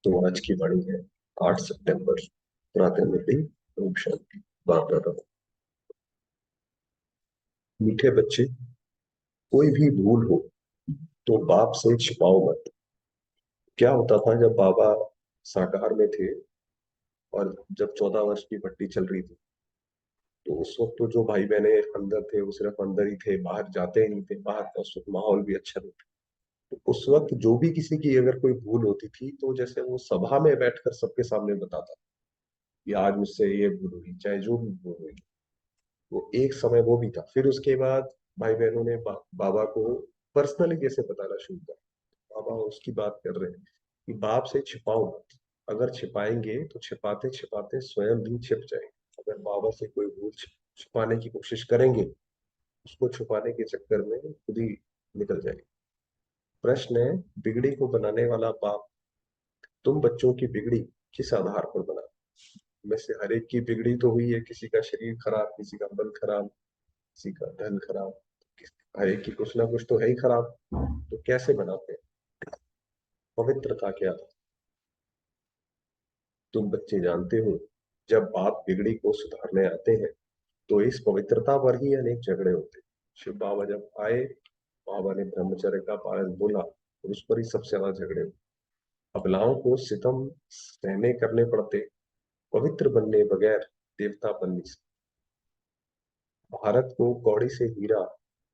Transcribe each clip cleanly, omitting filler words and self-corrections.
तो आज की वाणी है 8 सितंबर। प्रातः मुरली। ओम शांति। बाप दादा। मीठे बच्चे, कोई भी भूल हो तो बाप से छिपाओ मत। क्या होता था जब बाबा साकार में थे और जब 14 वर्ष की भट्टी चल रही थी, तो उस वक्त तो जो भाई बहने अंदर थे वो सिर्फ अंदर ही थे, बाहर जाते ही नहीं थे। बाहर का उस वक्त माहौल भी अच्छा नहीं था। तो उस वक्त जो भी किसी की अगर कोई भूल होती थी तो जैसे वो सभा में बैठकर सबके सामने बताता कि आज मुझसे ये भूल हुई, चाहे जो भी भूल हुई। वो एक समय वो भी था। फिर उसके बाद भाई बहनों ने बाबा को पर्सनली कैसे बताना शुरू किया। बाबा उसकी बात कर रहे हैं कि बाप से छिपाओ मत। अगर छिपाएंगे तो छिपाते छिपाते स्वयं भी छिप जाएंगे। अगर बाबा से कोई भूल छुपाने की कोशिश करेंगे, उसको छुपाने के चक्कर में खुद ही निकल जाएंगे। प्रश्न है, बिगड़ी को बनाने वाला बाप तुम बच्चों की बिगड़ी किस आधार पर बना। में से हर एक की बिगड़ी तो हुई है, किसी का शरीर खराब, किसी का मन खराब, किसी का धन खराब। हर एक की कुछ ना कुछ तो है ही खराब। तो कैसे बनाते हैं? पवित्रता क्या है? तुम बच्चे जानते हो, जब बाप बिगड़ी को सुधारने आते हैं तो इस पवित्रता पर ही अनेक झगड़े होते हैं। शिव बाबा जब आए, बाबा ने ब्रह्मचर्य का पालन बोला और उस पर ही सबसे ज्यादा झगड़े हुए। अबलाओं को सितम सहने करने पड़ते, पवित्र बनने बगैर देवता बनने से। भारत को कौड़ी से हीरा,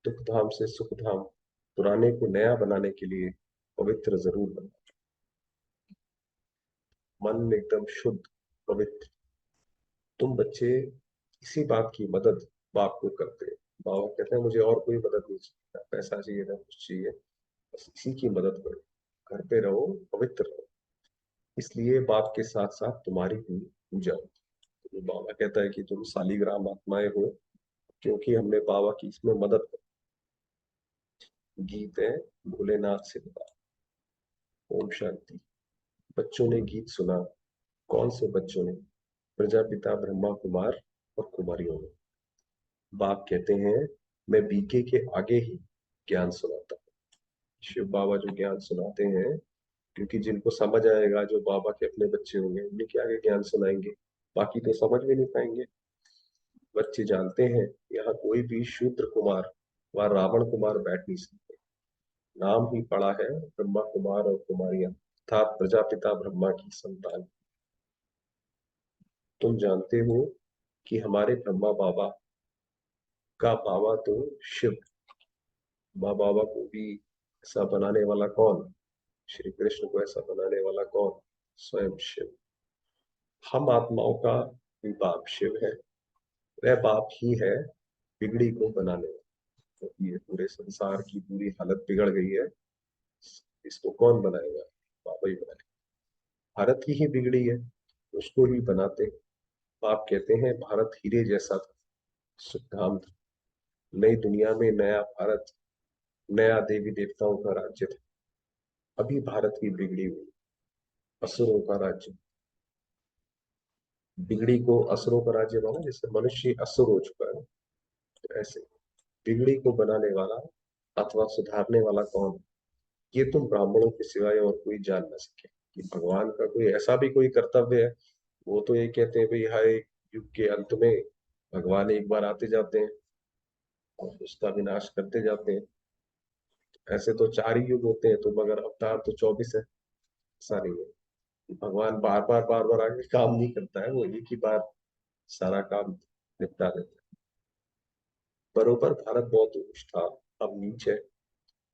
दुख धाम से सुख धाम, पुराने को नया बनाने के लिए पवित्र जरूर बनना। मन एकदम शुद्ध, पवित्र। तुम बच्चे इसी बात की मदद बाप को करते हैं। बाबा कहते हैं मुझे और कोई मदद नहीं चाहिए, ना पैसा चाहिए ना कुछ चाहिए, बस इसी की मदद करो। घर पे रहो, पवित्र रहो। इसलिए बाप के साथ साथ तुम्हारी भी पूजा होती है। तो बाबा कहता है कि तुम शालीग्राम आत्माएं हो, क्योंकि हमने बाबा की इसमें मदद की। गीत है भोलेनाथ से बता। ओम शांति। बच्चों ने गीत सुना। कौन से बच्चों ने? प्रजापिता ब्रह्मा कुमार और कुमारियों ने। बाप कहते हैं मैं बीके के आगे ही ज्ञान सुनाता हूँ। शिव बाबा जो ज्ञान सुनाते हैं, क्योंकि जिनको समझ आएगा, जो बाबा के अपने बच्चे होंगे, उन्हीं के आगे ज्ञान सुनाएंगे। बाकी तो समझ भी नहीं पाएंगे। बच्चे जानते हैं यहाँ कोई भी शूद्र कुमार व रावण कुमार बैठ नहीं सकते। नाम ही पड़ा है ब्रह्मा कुमार और कुमारियां, अर्थात प्रजापिता ब्रह्मा की संतान। तुम जानते हो कि हमारे ब्रह्मा बाबा का बाबा तो शिव। माँ बाबा को भी ऐसा बनाने वाला कौन? श्री कृष्ण को ऐसा बनाने वाला कौन? स्वयं शिव। हम आत्माओं का भी बाप शिव है। वह बाप ही है बिगड़ी को बनाने वाला। तो ये पूरे संसार की पूरी हालत बिगड़ गई है, इसको कौन बनाएगा? बाबा ही बनाएगा। भारत की ही बिगड़ी है, उसको ही बनाते। बाप कहते हैं भारत हीरे जैसा था, सुखधाम था। नई दुनिया में नया भारत, नया देवी देवताओं का राज्य था। अभी भारत की बिगड़ी हुई, असुरों का राज्य। बिगड़ी को असुरों का राज्य माना, जैसे मनुष्य असुर हो चुका है, तो ऐसे बिगड़ी को बनाने वाला अथवा सुधारने वाला कौन? ये तुम ब्राह्मणों के सिवाय और कोई जान ना सके। कि भगवान का कोई ऐसा भी कोई कर्तव्य है? वो तो ये कहते हैं भाई हर एक युग के अंत में भगवान एक बार आते जाते हैं और उसका विनाश करते जाते हैं। ऐसे तो 4 ही युग होते हैं, तो मगर अवतार तो 24 है। ऐसा नहीं है। भगवान बार बार आके काम नहीं करता है, वो एक ही बार सारा काम निपटा देता है। बरोबर भारत बहुत ऊंच था, अब नीच है।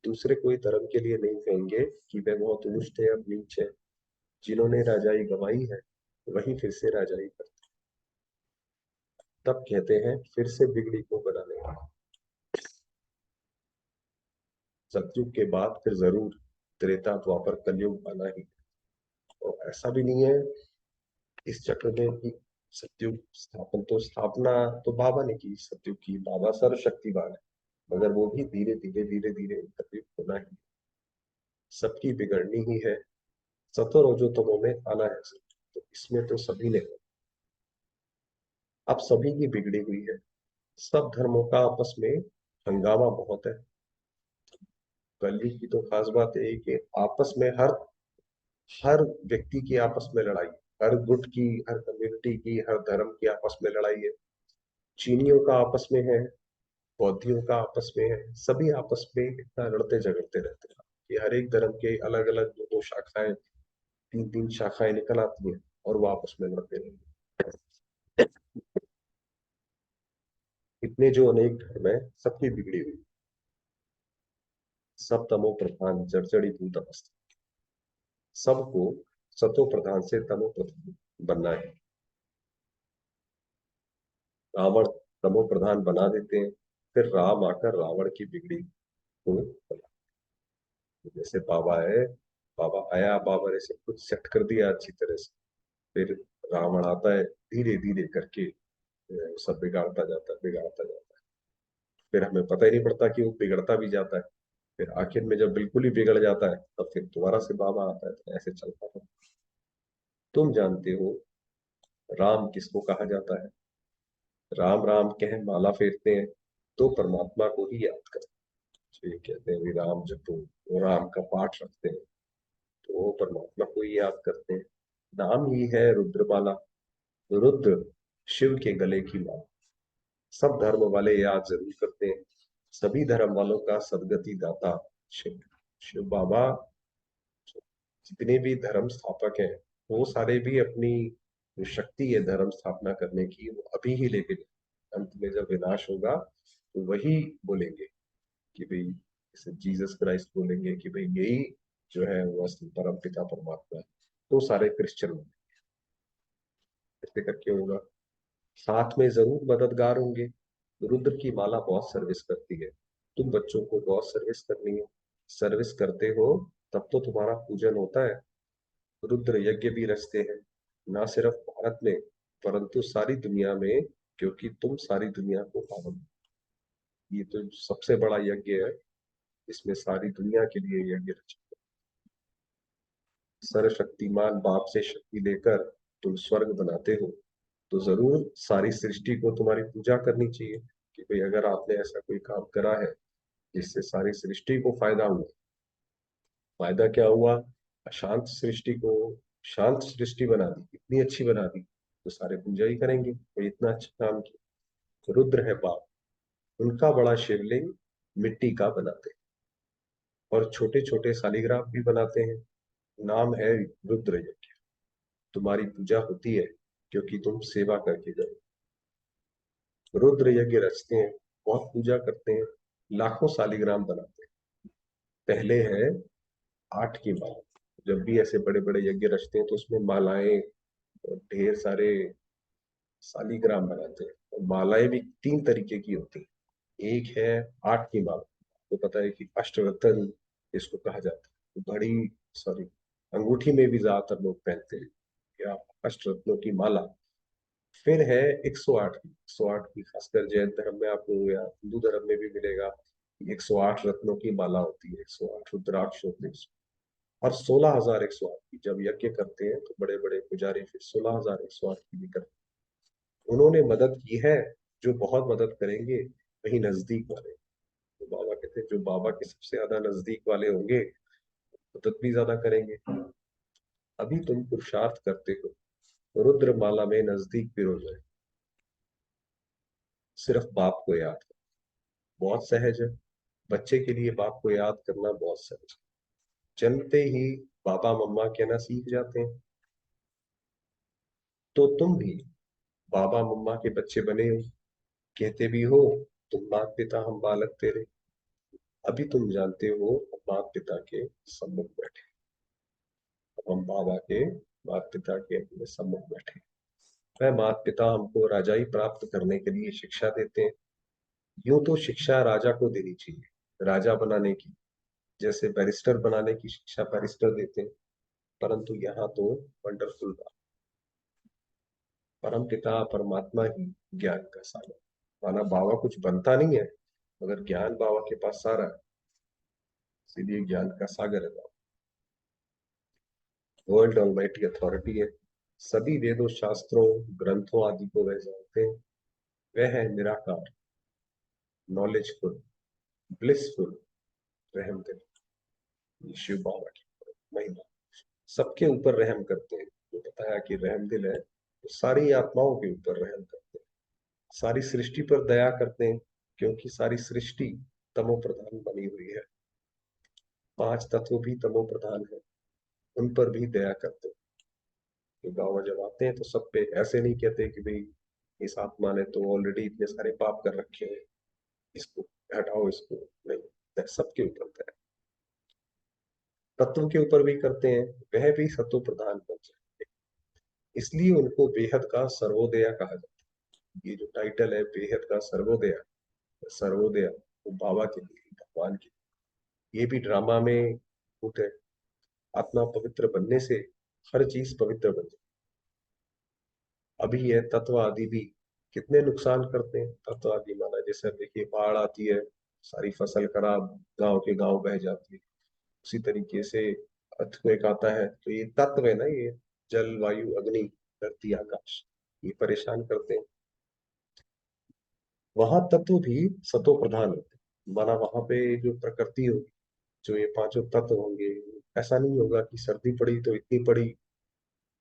दूसरे कोई धर्म के लिए नहीं कहेंगे कि वह बहुत ऊंच थे, अब नीच है। जिन्होंने राजाई गंवाई है वही फिर से राजाई करते। तब कहते हैं फिर से बिगड़ी को बनाने वाला। सतयुग के बाद फिर जरूर त्रेता द्वापर कलयुग आना ही। और ऐसा भी नहीं है इस चक्र में कि सतयुग स्थापन तो स्थापना तो बाबा ने की सतयुग की, बाबा सर्वशक्तिमान है। मगर वो भी धीरे धीरे धीरे धीरे कलयुग होना ही, सबकी बिगड़नी ही है। सत्वर और जो तमो में आना है सब। तो इसमें तो सभी ने, अब सभी की बिगड़ी हुई है। सब धर्मों का आपस में हंगामा बहुत है। कलयुग की तो खास बात यही कि आपस में हर हर व्यक्ति की आपस में लड़ाई, हर गुट की, हर कम्युनिटी की, हर धर्म की आपस में लड़ाई है। चीनियों का आपस में है, बौद्धियों का आपस में है, सभी आपस में इतना लड़ते झगड़ते रहते हैं कि हर एक धर्म के अलग अलग दो दो शाखाएं, तीन तीन शाखाएं निकल आती हैं और वो आपस में लड़ते रहते हैं। इतने जो अनेक धर्म है, सबकी बिगड़ी हुई, सब तमो प्रधान जर्जरी भूत अवस्था, सबको सतो प्रधान से तमो प्रधान बनना है। रावण तमो प्रधान बना देते हैं, फिर राम आकर रावण की बिगड़ी को बना। जैसे बाबा है, बाबा आया, बाबा ने सब कुछ सेट कर दिया अच्छी तरह से, फिर रावण आता है, धीरे धीरे करके सब बिगाड़ता जाता है, बिगाड़ता जाता है। फिर हमें पता ही नहीं पड़ता कि वो बिगड़ता भी जाता है। फिर आखिर में जब बिल्कुल ही बिगड़ जाता है, तब फिर दोबारा से बाबा आता है, तो ऐसे चलता है। तुम जानते हो राम किसको कहा जाता है? राम राम कह माला फेरते हैं तो परमात्मा को ही याद करते हैं। तो ये कहते हैं भी राम जपो, वो राम का पाठ रखते हैं तो वो परमात्मा को ही याद करते हैं। नाम ही है रुद्रमाला, रुद्र शिव के गले की माला। सब धर्म वाले याद जरूर करते हैं, सभी धर्म वालों का सदगति दाता शिव। शिव बाबा जितने भी धर्म स्थापक हैं, वो सारे भी अपनी जो शक्ति है धर्म स्थापना करने की, वो अभी ही लेके जाएंगे। अंत में जब विनाश होगा तो वही बोलेंगे कि भाई, जैसे जीसस क्राइस्ट बोलेंगे कि भाई यही जो है वो असली परम पिता परमात्मा है, तो सारे क्रिश्चियन होंगे। ऐसे करके होगा। साथ में जरूर मददगार होंगे। रुद्र की माला बहुत सर्विस करती है, तुम बच्चों को बहुत सर्विस करनी है। सर्विस करते हो तब तो तुम्हारा पूजन होता है। रुद्र यज्ञ भी रचते हैं, ना सिर्फ भारत में परंतु सारी दुनिया में, क्योंकि तुम सारी दुनिया को पावन। ये तो सबसे बड़ा यज्ञ है, इसमें सारी दुनिया के लिए यज्ञ रचा। सर्वशक्तिमान बाप से शक्ति लेकर तुम स्वर्ग बनाते हो, तो जरूर सारी सृष्टि को तुम्हारी पूजा करनी चाहिए कि भाई अगर आपने ऐसा कोई काम करा है जिससे सारी सृष्टि को फायदा हुआ। फायदा क्या हुआ? अशांत सृष्टि को शांत सृष्टि बना दी, इतनी अच्छी बना दी, तो सारे पूजा ही करेंगे, तो इतना अच्छा काम किया। रुद्र है बाप, उनका बड़ा शिवलिंग मिट्टी का बनाते हैं और छोटे छोटे शालिग्राम भी बनाते हैं। नाम है रुद्र यज्ञ। तुम्हारी पूजा होती है क्योंकि तुम सेवा करके जाओ। रुद्र यज्ञ रचते हैं, बहुत पूजा करते हैं, लाखों शालिग्राम बनाते हैं। पहले है 8 की माला। जब भी ऐसे बड़े बड़े यज्ञ रचते हैं तो उसमें मालाएं और ढेर सारे शालिग्राम बनाते हैं। और मालाएं भी 3 तरीके की होती हैं। एक है 8 की माला, तो पता है कि अष्टरत्न इसको कहा जाता है। बड़ी, सॉरी, अंगूठी में भी ज्यादातर लोग पहनते हैं या अष्टरत्नों की माला। फिर है 108 की, 108 की खासकर जैन धर्म में आपको या हिंदू धर्म में भी मिलेगा। 108 रत्नों की माला होती है, 108 रुद्राक्ष होते हैं। और 16,108 की जब यज्ञ करते हैं तो बड़े बड़े पुजारी फिर 16,108 की भी करते हैं। उन्होंने मदद की है, जो बहुत मदद करेंगे वही नजदीक वाले। तो बाबा कहते हैं जो बाबा के सबसे ज्यादा नजदीक वाले होंगे मदद भी ज्यादा करेंगे। अभी तुम पुरुषार्थ करते हो, रुद्र माला में नजदीक भी हो जाए, सिर्फ बाप को याद करो। बहुत सहज है, बच्चे के लिए बाप को याद करना बहुत सहज है। जन्मते ही बाबा मम्मा कहना सीख जाते हैं। तो तुम भी बाबा मम्मा के बच्चे बने हो, कहते भी हो तुम माता पिता हम बालक तेरे। अभी तुम जानते हो हम माता पिता के सम्मुख बैठे, अब हम बाबा के माता पिता के अपने सम्मुख बैठे। वह माता पिता हमको राजाई प्राप्त करने के लिए शिक्षा देते हैं। यूं तो शिक्षा राजा को देनी चाहिए, राजा बनाने की, जैसे बैरिस्टर बनाने की शिक्षा बैरिस्टर देते हैं। परंतु यहाँ तो वंडरफुल बात, परम पिता परमात्मा ही ज्ञान का सागर। माना बाबा कुछ बनता नहीं है, मगर ज्ञान बाबा के पास सारा है, इसीलिए ज्ञान का सागर है बाबा। वर्ल्ड ऑलमाइटी अथॉरिटी है, सभी वेदों शास्त्रों ग्रंथों आदि को वह जानते हैं। वह है निराकार, नॉलेजफुल, ब्लिसफुल, रहमदिल। ये शिव बाबा की महिमा। सबके ऊपर रहम करते हैं। जो बताया कि रहम दिल है, तो सारी आत्माओं के ऊपर रहम करते हैं, सारी सृष्टि पर दया करते हैं, क्योंकि सारी सृष्टि तमो प्रधान बनी हुई है। पांच तत्व भी तमो प्रधान है, उन पर भी दया करते हैं। तो गाँव में जब आते हैं तो सब पे ऐसे नहीं कहते कि भाई इस आत्मा ने तो ऑलरेडी इतने सारे पाप कर रखे हैं, इसको हटाओ, इसको नहीं, सबके ऊपर दया। तत्व के ऊपर भी करते हैं, वह भी सत्व प्रधान बन जाए, इसलिए उनको बेहद का सर्वोदया कहा जाता है। ये जो टाइटल है बेहद का सर्वोदया, सर्वोदया वो बाबा के लिए, भगवान के लिए। ये भी ड्रामा में भूत है। आत्मा पवित्र बनने से हर चीज पवित्र बन जाए। अभी ये तत्व आदि भी कितने नुकसान करते हैं। तत्व आदि माना जैसे देखिए बाढ़ आती है, सारी फसल खराब, गांव के गांव बह जाती है। उसी तरीके से अर्थक्वेक आता है, तो ये तत्व है ना, ये जल वायु अग्नि धरती आकाश, ये परेशान करते हैं। वहां तत्व भी सतो प्रधान होते हैं, माना वहां पे जो प्रकृति होगी, जो ये पांचों तत्व होंगे, ऐसा नहीं होगा कि सर्दी पड़ी तो इतनी पड़ी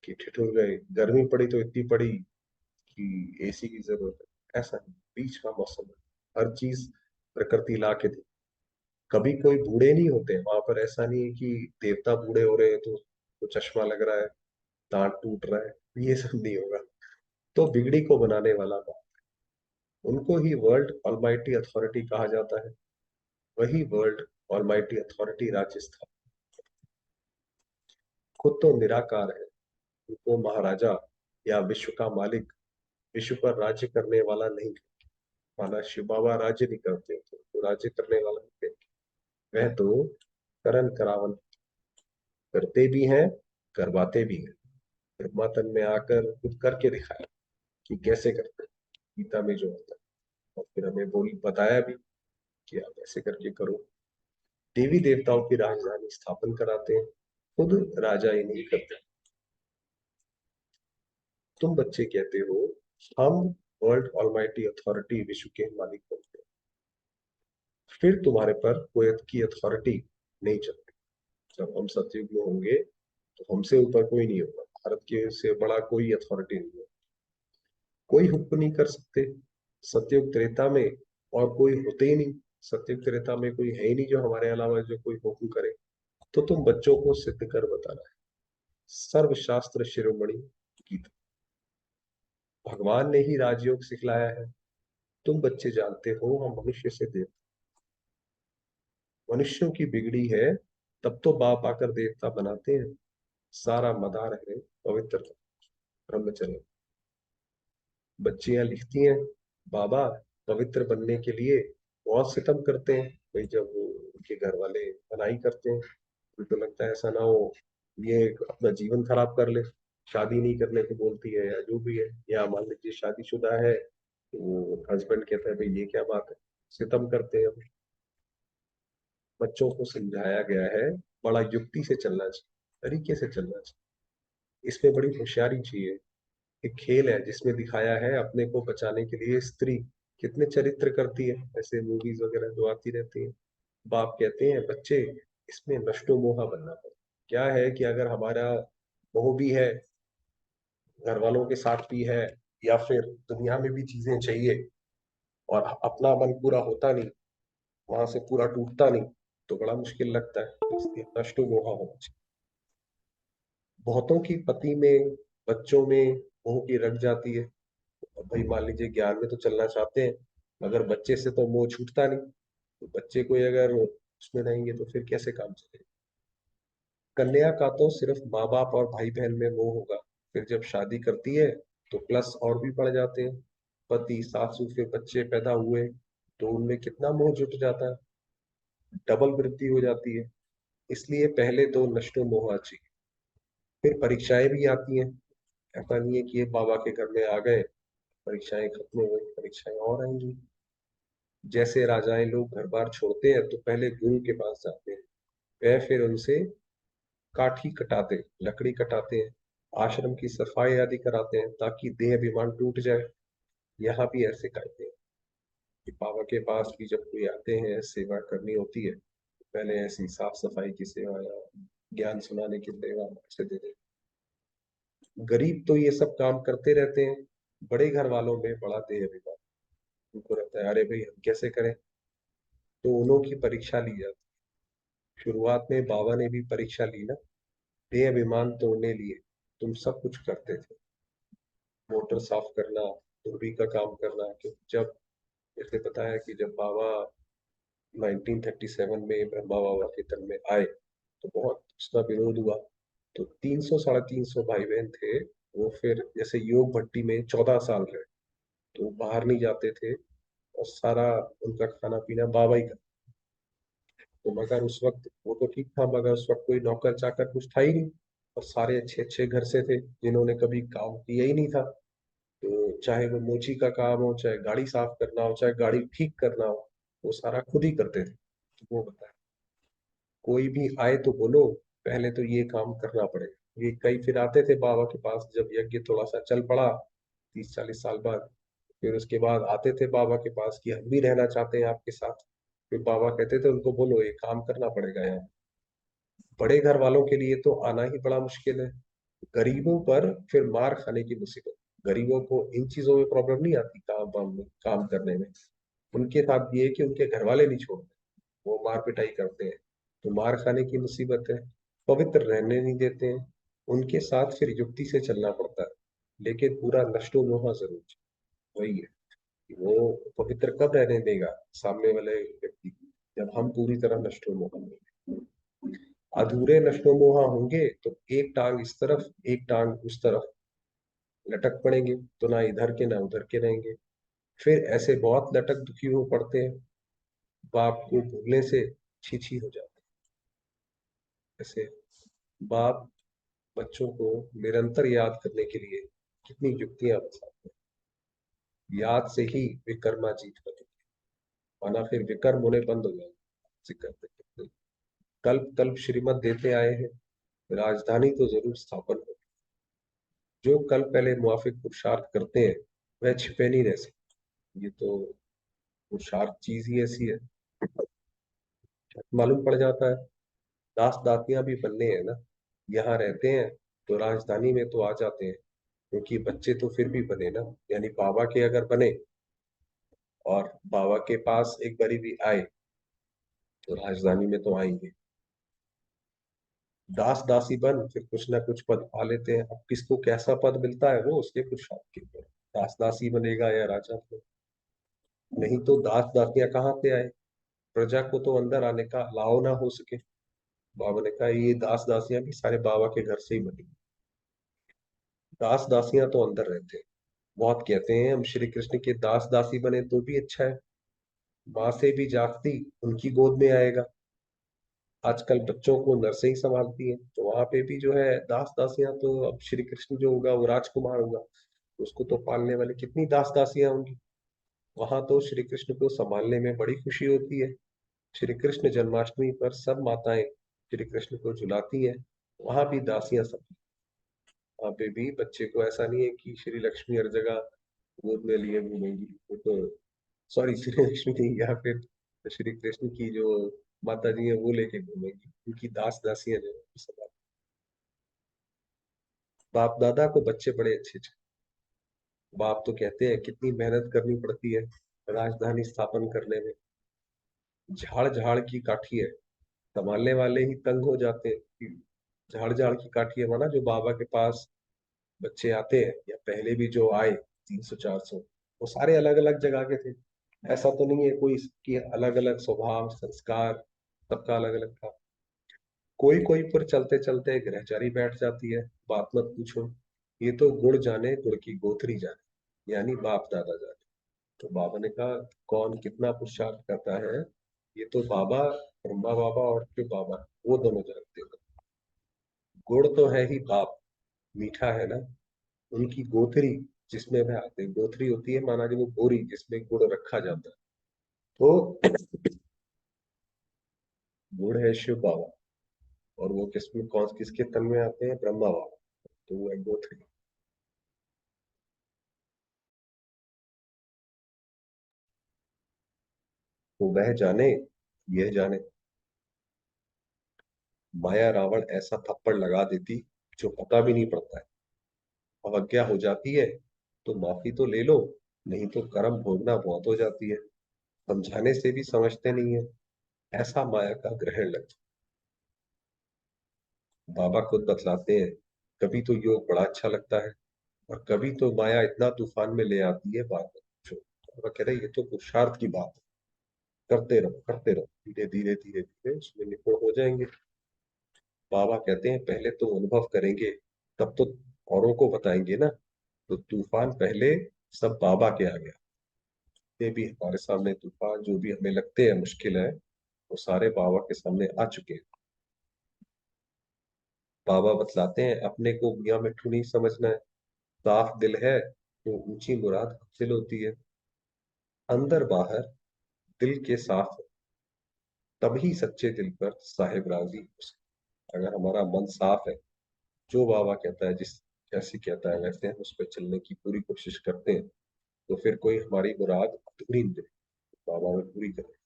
कि ठिठुर गए, गर्मी पड़ी तो इतनी पड़ी कि एसी की जरूरत है। ऐसा नहीं, बीच का मौसम है, हर चीज प्रकृति ला के दे। कभी कोई बूढ़े नहीं होते वहां पर, ऐसा नहीं है कि देवता बूढ़े हो रहे हैं तो चश्मा लग रहा है, दांत टूट रहा है, ये सब नहीं होगा। तो बिगड़ी को बनाने वाला बाप, उनको ही वर्ल्ड ऑलमाइटी अथॉरिटी कहा जाता है। वही वर्ल्ड ऑलमाइटी अथॉरिटी राजस्थान खुद तो निराकार है, उनको महाराजा या विश्व का मालिक, विश्व पर राज्य करने वाला नहीं। माना शिव बाबा राज्य नहीं करते तो राज्य करने वाला नहीं है। वह तो करण करावन करते भी हैं, करवाते भी हैं। ब्रह्मा तन में आकर खुद करके दिखाया कि कैसे करते हैं, गीता में जो होता है। और फिर हमें बोली बताया भी कि आप ऐसे करके करो। देवी देवताओं की राजधानी स्थापन कराते हैं, खुद राजा ही नहीं करते। तुम बच्चे कहते हो हम वर्ल्ड ऑलमाइटी अथॉरिटी विश्व के मालिक बनते हैं, फिर तुम्हारे पर कोई की अथॉरिटी नहीं चलती। जब हम सतयुग में होंगे तो हमसे ऊपर कोई नहीं होगा, भारत के से बड़ा कोई अथॉरिटी नहीं है, कोई हुक्म नहीं कर सकते। सतयुग त्रेता में और कोई होते ही नहीं, सतयुग त्रेता में कोई है ही नहीं जो हमारे अलावा जो कोई हुक्म करे। तो तुम बच्चों को सिद्ध कर बताना है। सर्वशास्त्र शिरोमणि गीता, भगवान ने ही राजयोग सिखलाया है। तुम बच्चे जानते हो हम मनुष्य से देवता, मनुष्यों की बिगड़ी है, तब तो बाप आकर देवता बनाते हैं। सारा मदार है पवित्रता, ब्रह्मचर्य। बच्चियां लिखती हैं बाबा पवित्र बनने के लिए बहुत सितम करते हैं। भाई जब वो उनके घर वाले मनाही करते हैं, उनको लगता है ऐसा ना हो ये अपना जीवन खराब कर ले, शादी नहीं करने को बोलती है या जो भी है। या मान लीजिए शादीशुदा है तो वो हस्बैंड कहता है भाई ये क्या बात है, सितम करते हैं। बच्चों को समझाया गया है बड़ा युक्ति से चलना चाहिए, तरीके से चलना चाहिए। इसमें बड़ी होशियारी चाहिए। एक खेल है जिसमें दिखाया है अपने को बचाने के लिए स्त्री कितने चरित्र करती है, ऐसे मूवीज वगैरह जो आती रहती है। बाप कहते हैं बच्चे इसमें नष्टो मोहा बनना पड़े। क्या है कि अगर हमारा मोह भी है, घर वालों के साथ भी है, या फिर दुनिया में भी चीजें चाहिए, और अपना मन पूरा होता नहीं, वहां से पूरा टूटता नहीं, तो बड़ा मुश्किल लगता है। इसलिए नष्टो मोहा होना चाहिए। बहुतों की पति में, बच्चों में मोह की रख जाती है। अब भाई मान लीजिए ज्ञान में तो चलना चाहते हैं, मगर बच्चे से तो मोह छूटता नहीं। तो बच्चे को अगर उसमें रहेंगे तो फिर कैसे काम चलेगा। कन्या का तो सिर्फ माँ बाप और भाई बहन में मोह होगा, फिर जब शादी करती है तो प्लस और भी बढ़ जाते हैं। पति सासू फिर बच्चे पैदा हुए तो उनमें कितना मोह जुट जाता है, डबल वृद्धि हो जाती है। इसलिए पहले दो नष्टो मोह चाहिए। फिर परीक्षाएं भी आती हैं। ऐसा नहीं है कि ये बाबा के घर में आ गए, परीक्षाएं खत्म हो गई, परीक्षाएं और आएंगी। जैसे राजाएं लोग घर बार छोड़ते हैं तो पहले गुरु के पास जाते हैं, वह फिर उनसे काठी कटाते, लकड़ी कटाते हैं, आश्रम की सफाई आदि कराते हैं ताकि देह अभिमान टूट जाए। यहाँ भी ऐसे कहते हैं कि बाबा के पास भी जब कोई आते हैं सेवा करनी होती है, पहले ऐसी साफ सफाई की सेवा या ज्ञान सुनाने की सेवा से दे दे। गरीब तो ये सब काम करते रहते हैं। बड़े घर वालों में बड़ा देह अभिमान, उनको रहता है अरे भाई हम कैसे करें, तो उन्हों की परीक्षा ली जाती। शुरुआत में बाबा ने भी परीक्षा ली ना, देह अभिमान तोड़ने लिए तुम सब कुछ करते थे। मोटर साफ करना, धोबी का काम करना, कि जब जैसे पता है कि जब बाबा 1937 में ब्रह्मा बाबा के तन में आए तो बहुत उसका विरोध हुआ। तो 300 350 भाई बहन थे। वो फिर जैसे योग भट्टी में 14 साल रहे, तो वो बाहर नहीं जाते थे और सारा उनका खाना पीना बाबा ही का। तो मगर उस वक्त वो तो ठीक था, मगर उस वक्त कोई नौकर चाकर कुछ था ही नहीं, और सारे अच्छे अच्छे घर से थे जिन्होंने कभी काम किया ही नहीं था। तो चाहे वो मोची का काम हो, चाहे गाड़ी साफ करना हो, चाहे गाड़ी ठीक करना हो, वो सारा खुद ही करते थे। तो वो बताया कोई भी आए तो बोलो पहले तो ये काम करना पड़ेगा। ये कई फिर आते थे बाबा के पास जब यज्ञ थोड़ा सा चल पड़ा 30 40 साल बाद। फिर उसके बाद आते थे बाबा के पास कि हम भी रहना चाहते हैं आपके साथ। फिर बाबा कहते थे उनको बोलो ये काम करना पड़ेगा यहाँ। बड़े घर वालों के लिए तो आना ही बड़ा मुश्किल है। गरीबों पर फिर मार खाने की मुसीबत। गरीबों को इन चीजों में प्रॉब्लम नहीं आती काम वाम में, काम करने में। उनके साथ ये है कि उनके घर वाले नहीं छोड़ते, वो मार पिटाई करते हैं, तो मार खाने की मुसीबत है। पवित्र रहने नहीं देते हैं, उनके साथ फिर युक्ति से चलना पड़ता है। लेकिन पूरा नष्टो मोहा जरूर, वही है कि वो पवित्र कब रहने देगा सामने वाले व्यक्ति को, जब हम पूरी तरह नष्टो मोहा होंगे। अधूरे नष्टो मोहा होंगे तो एक टांग इस तरफ एक टांग उस तरफ लटक पड़ेंगे, तो ना इधर के ना उधर के रहेंगे। फिर ऐसे बहुत लटक दुखी हो पड़ते हैं, बाप को भूलने से छी छी हो जाते हैं। ऐसे बाप बच्चों को निरंतर याद करने के लिए कितनी युक्तियां बताते हैं। याद से ही विकर्मा जीत बनेगी, वरना फिर विकर्म होने बंद हो जाएंगे। जिक्र करते कल्प कल्प श्रीमत देते आए हैं, राजधानी तो जरूर स्थापन हो। जो कल्प पहले मुआफिक पुरुषार्थ करते हैं वह छिपे नहीं रह सकते। ये तो पुरुषार्थ चीज ही ऐसी है, मालूम पड़ जाता है। दास दातियां भी बनने हैं ना, यहाँ रहते हैं तो राजधानी में तो आ जाते हैं, क्योंकि बच्चे तो फिर भी बने ना। यानी बाबा के अगर बने और बाबा के पास एक बारी भी आए तो राजधानी में तो आएंगे। दास दासी बन फिर कुछ ना कुछ पद पा लेते हैं। अब किसको कैसा पद मिलता है वो उसके पुरुषार्थ के ऊपर, दास दासी बनेगा या राजा बनेगा। नहीं तो दास दासियां कहाँ से आए, प्रजा को तो अंदर आने का अलाव ना हो सके। बाबा ने कहा ये दास दासियां भी सारे बाबा के घर से ही बनी। दास दासियां तो अंदर रहते हैं। बहुत कहते हैं हम श्री कृष्ण के दास दासी बने तो भी अच्छा है, माँ से भी जागती उनकी गोद में आएगा। आजकल बच्चों को नर्सें ही संभालती है, तो वहां पे भी जो है दास दासियां, तो अब श्री कृष्ण जो होगा वो राजकुमार होगा, तो उसको तो पालने वाले कितनी दास दासियां होंगी। वहां तो श्री कृष्ण को संभालने में बड़ी खुशी होती है। श्री कृष्ण जन्माष्टमी पर सब माताएं श्री कृष्ण को झुलाती हैं, वहां भी दासियां सब। वहां पे भी बच्चे को ऐसा नहीं है कि श्री लक्ष्मी हर जगह गोद में लिए घूमेंगी। वो तो सॉरी श्री लक्ष्मी नहीं, या फिर श्री कृष्ण की जो माता जी है वो लेके घूमेंगी, क्योंकि दास दासियां जो है वो सब। बाप दादा को बच्चे बड़े अच्छे थे। बाप तो कहते हैं कितनी मेहनत करनी पड़ती है राजधानी स्थापन करने में। झाड़ झाड़ की काठी है, संभालने वाले ही तंग हो जाते हैं कि झाड़ झाड़ की काठी है, माना जो बाबा के पास बच्चे आते हैं या पहले भी जो आए 300 400, वो सारे अलग अलग जगह के थे। ऐसा तो नहीं है कोई की अलग अलग स्वभाव संस्कार, सबका अलग अलग था। कोई कोई पर चलते चलते ग्रहचारी बैठ जाती है, बात मत पूछो। ये तो गुड़ जाने गुड़ की गोथरी जाने, यानी बाप दादा जाने। तो बाबा ने कहा कौन कितना पुरुषार्थ करता है, ये तो बाबा, ब्रह्मा बाबा और जो बाबा वो दोनों जानते हैं। गुड़ तो है ही बाप, मीठा है ना। उनकी गोथरी जिसमें वह आते हैं, गोथरी होती है माना कि वो बोरी जिसमें गुड़ रखा जाता है। तो गुड़ है शिव बाबा, और वो किसमें कौन किसके तन में आते हैं, ब्रह्मा बाबा। तो वो है गोथरी। तो वह जाने, यह जाने। माया रावण ऐसा थप्पड़ लगा देती जो पता भी नहीं पड़ता है। अवज्ञा हो जाती है तो माफी तो ले लो, नहीं तो कर्म भोगना बहुत हो जाती है। समझाने से भी समझते नहीं है, ऐसा माया का ग्रहण लगता है। बाबा खुद बतलाते हैं, कभी तो योग बड़ा अच्छा लगता है और कभी तो माया इतना तूफान में ले आती है, बात मत पूछो। बाबा कह रहे ये तो पुरुषार्थ की बात है, करते रहो, धीरे धीरे धीरे धीरे उसमें निपुण हो जाएंगे। बाबा कहते हैं पहले तो अनुभव करेंगे, तब तो औरों को बताएंगे ना। तो तूफान पहले सब बाबा के आ गया। ये भी हमारे सामने तूफान जो भी हमें लगते हैं मुश्किल है, वो सारे बाबा के सामने आ चुके हैं। बाबा बतलाते हैं अपने को मियाँ मिट्ठू नहीं समझना है। साफ दिल है तो ऊंची मुराद हासिल होती है। अंदर बाहर दिल के साफ हो, तभी सच्चे दिल पर साहिब राजी हो सकते। अगर हमारा मन साफ है, जो बाबा कहता है, जिस जैसे कहता है वैसे हम उस पर चलने की पूरी कोशिश करते हैं, तो फिर कोई हमारी मुराद अधूरी नहीं रहे, बाबा में पूरी करें।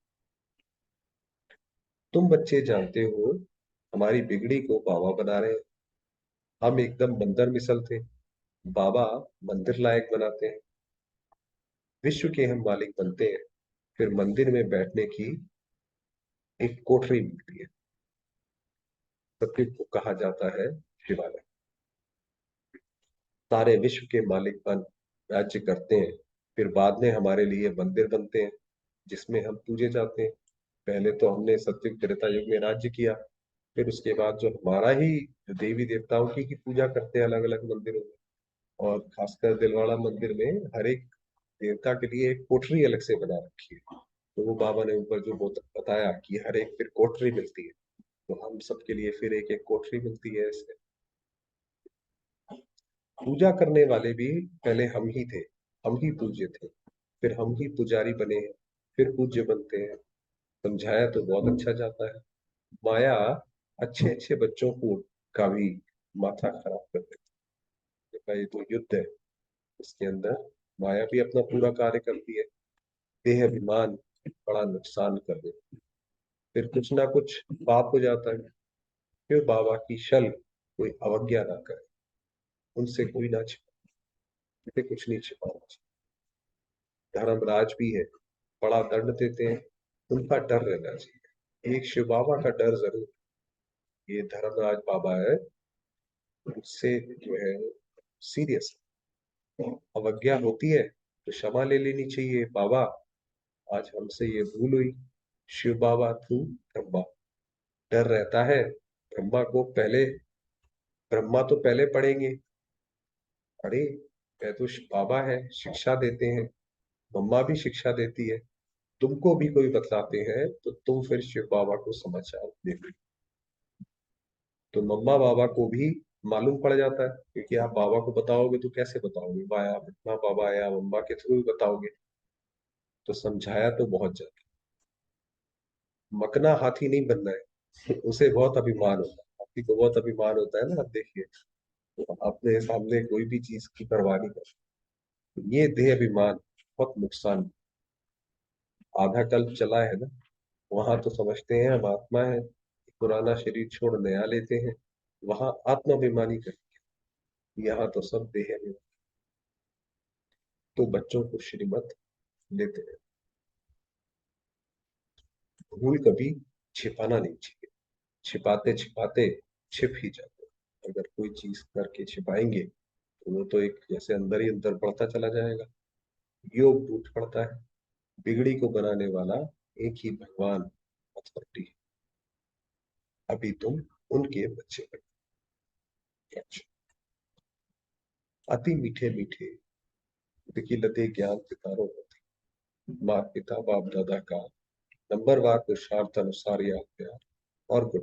तुम बच्चे जानते हो हमारी बिगड़ी को बाबा बना रहे हैं। हम एकदम बंदर मिसल थे, बाबा मंदिर लायक बनाते हैं। विश्व के हम मालिक बनते हैं, फिर मंदिर में बैठने की एक कोठरी मिलती है। सत्य को कहा जाता है शिवालय। सारे विश्व के मालिक बन राज्य करते हैं, फिर बाद में हमारे लिए मंदिर बनते हैं जिसमें हम पूजे जाते हैं। पहले तो हमने सत्युग त्रेता युग में राज्य किया, फिर उसके बाद जो हमारा ही जो देवी देवताओं की पूजा करते हैं अलग अलग मंदिरों में। और खासकर दिलवाड़ा मंदिर में हर एक देवता के लिए एक कोठरी अलग से बना रखी है। तो वो बाबा ने ऊपर जो बताया कि हर एक फिर कोठरी मिलती है, तो हम सबके लिए फिर एक एक कोठरी मिलती है ऐसे। पूजा करने वाले भी पहले हम ही थे, हम ही पूज्य थे, फिर हम ही पुजारी बने हैं, फिर पूज्य बनते हैं। समझाया तो बहुत अच्छा जाता है। माया अच्छे अच्छे बच्चों को का भी माथा खराब कर देती है। ये तो युद्ध है, इसके अंदर माया भी अपना पूरा कार्य करती है। देह अभिमान बड़ा नुकसान कर देती है, फिर कुछ ना कुछ पाप हो जाता है। फिर बाबा की शल कोई अवज्ञा ना करे, उनसे कोई ना छिपे, कुछ नहीं छिपाना चाहिए। धर्मराज भी है, बड़ा दंड देते हैं, उनका डर रहना चाहिए। एक शिव बाबा का डर जरूर, ये धर्मराज बाबा है, उससे जो है सीरियस अवज्ञा होती है तो क्षमा ले लेनी चाहिए। बाबा आज हमसे ये भूल हुई। शिव बाबा थ्रू ब्रह्मा, डर रहता है। ब्रह्मा तो पहले पढ़ेंगे। अरे मैं तो बाबा है, शिक्षा देते हैं, मम्मा भी शिक्षा देती है, तुमको भी कोई बतलाते हैं तो तुम फिर शिव बाबा को समाचार देते। तो मम्मा बाबा को भी मालूम पड़ जाता है, क्योंकि आप बाबा को बताओगे तो कैसे बताओगे, बाया मम्मा बाबा या मम्मा के थ्रू ही बताओगे। तो समझाया तो बहुत ज्यादा। मकना हाथी नहीं बनना है, उसे बहुत अभिमान होता है, हाथी को बहुत अभिमान होता है ना। आप देखिए, तो अपने सामने कोई भी चीज की परवाह नहीं करता। ये देह अभिमान बहुत नुकसान। आधा कल्प चला है ना, वहां तो समझते हैं हम आत्मा है, पुराना शरीर छोड़ नया लेते हैं, वहां आत्माभिमानी करते हैं। यहाँ तो सब देह अभिमान। तो बच्चों को श्रीमत लेते हैं। भूल कभी छिपाना नहीं चाहिए, छिपाते छिपाते छिप ही जाते हैं। अगर कोई चीज करके छिपाएंगे तो वो तो एक जैसे अंदर ही अंदर बढ़ता चला जाएगा, योग टूट पड़ता है। बिगड़ी को बनाने वाला एक ही भगवान अथॉरिटी है। अभी तुम उनके बच्चे बनो। अति मीठे मीठे दिखिलते ज्ञान सितारों होते, माँ पिता बाप दादा का नंबरवार पुरुषार्थ अनुसार याद प्यार और गुण।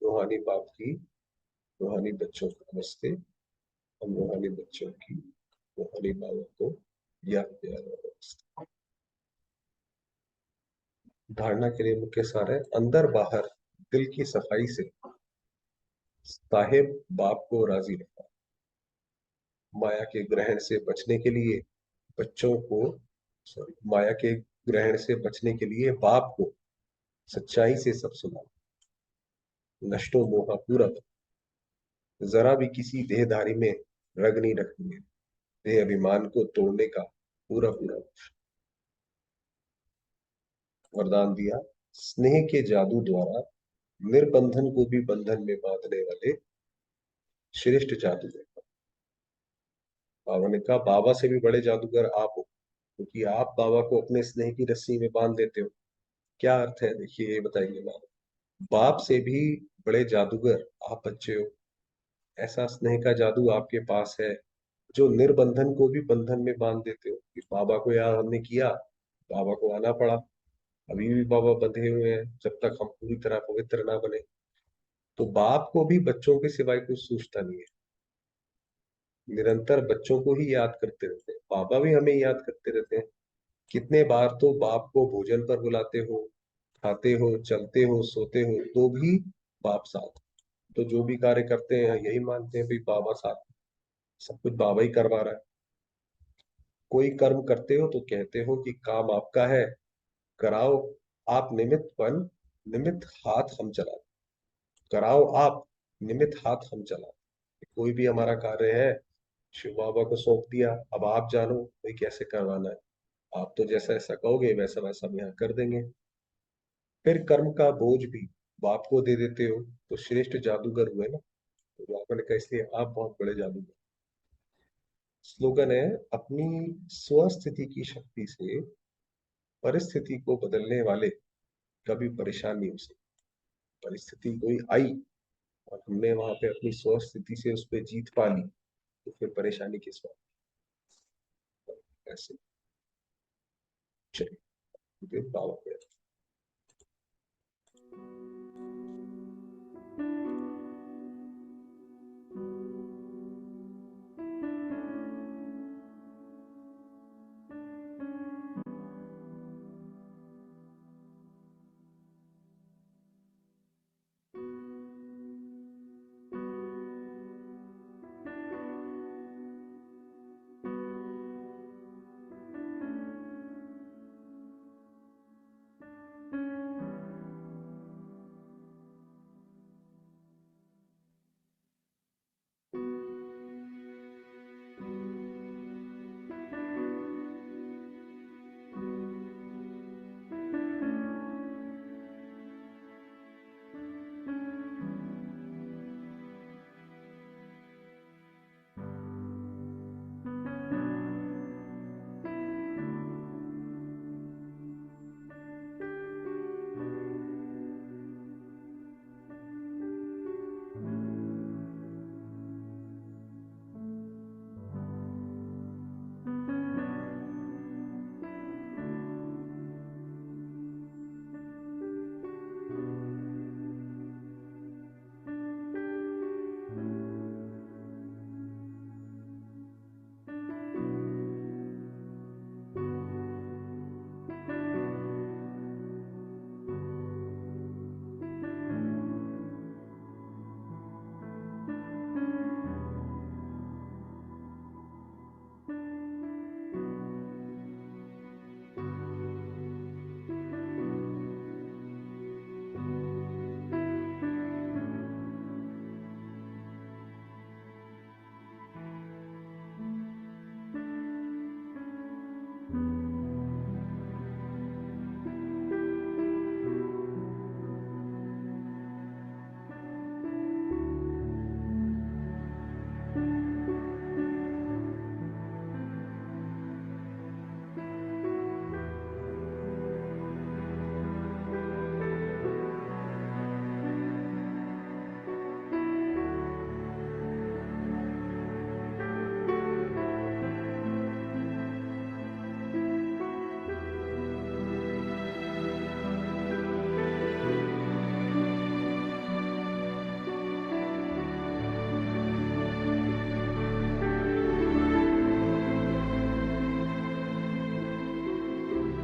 रूहानी बाप की रूहानी बच्चों को नमस्ते। हम रूहानी बच्चों की रूहानी माओ को याद प्यार और नमस्ते। धारणा के लिए मुख्य सार है, अंदर बाहर दिल की सफाई से साहेब बाप को राजी रखा। माया के ग्रहण से बचने के लिए बच्चों को सॉरी माया के ग्रहण से बचने के लिए बाप को सच्चाई से सब सुना। नष्टो मोहा पूरब, जरा भी किसी देहधारी में रग नहीं रखेंगे, देह अभिमान को तोड़ने का पूरा पूरा वरदान दिया। स्नेह के जादू द्वारा निर्बंधन को भी बंधन में बांधने वाले श्रेष्ठ जादूगर। बाबा ने कहा बाबा से भी बड़े जादूगर आप हो, क्योंकि आप बाबा को अपने स्नेह की रस्सी में बांध देते हो। क्या अर्थ है, देखिए ये बताइए ना। बाप से भी बड़े जादूगर आप बच्चे हो। ऐसा स्नेह का जादू आपके पास है जो निर्बंधन को भी बंधन में बांध देते हो। कि बाबा को याद हमने किया, बाबा को आना पड़ा, अभी भी बाबा बंधे हुए हैं जब तक हम पूरी तरह पवित्र ना बने। तो बाप को भी बच्चों के सिवाय कुछ सूझता नहीं है, निरंतर बच्चों को ही याद करते रहते हैं। बाबा भी हमें याद करते रहते हैं। कितने बार तो बाप को भोजन पर बुलाते हो, खाते हो, चलते हो, सोते हो, तो भी बाप साथ। तो जो भी कार्य करते हैं यही मानते हैं भाई बाबा साथ, सब कुछ बाबा ही करवा रहा है। कोई कर्म करते हो तो कहते हो कि काम आपका है, कराओ आप निमित्त, बन निमित्त हाथ हम चला, कराओ आप निमित्त हाथ हम चला। कोई भी हमारा कार्य है शिव बाबा को सौंप दिया, अब आप जानो भाई कैसे करवाना है। आप तो जैसा ऐसा कहोगे वैसा वैसा हम यहाँ कर देंगे। फिर कर्म का बोझ भी बाप को दे देते हो, तो श्रेष्ठ जादूगर हुए ना। तो बाबा ने कहा इसलिए आप बहुत बड़े जादूगर। स्लोगन है, अपनी स्वस्थिति की शक्ति से परिस्थिति को बदलने वाले कभी परेशान नहीं हो सकते। परिस्थिति कोई आई और हमने वहां पे अपनी स्वस्थिति से उस पर जीत पा ली, तो फिर परेशानी किस बात की? ऐसे चलिए बाबा पे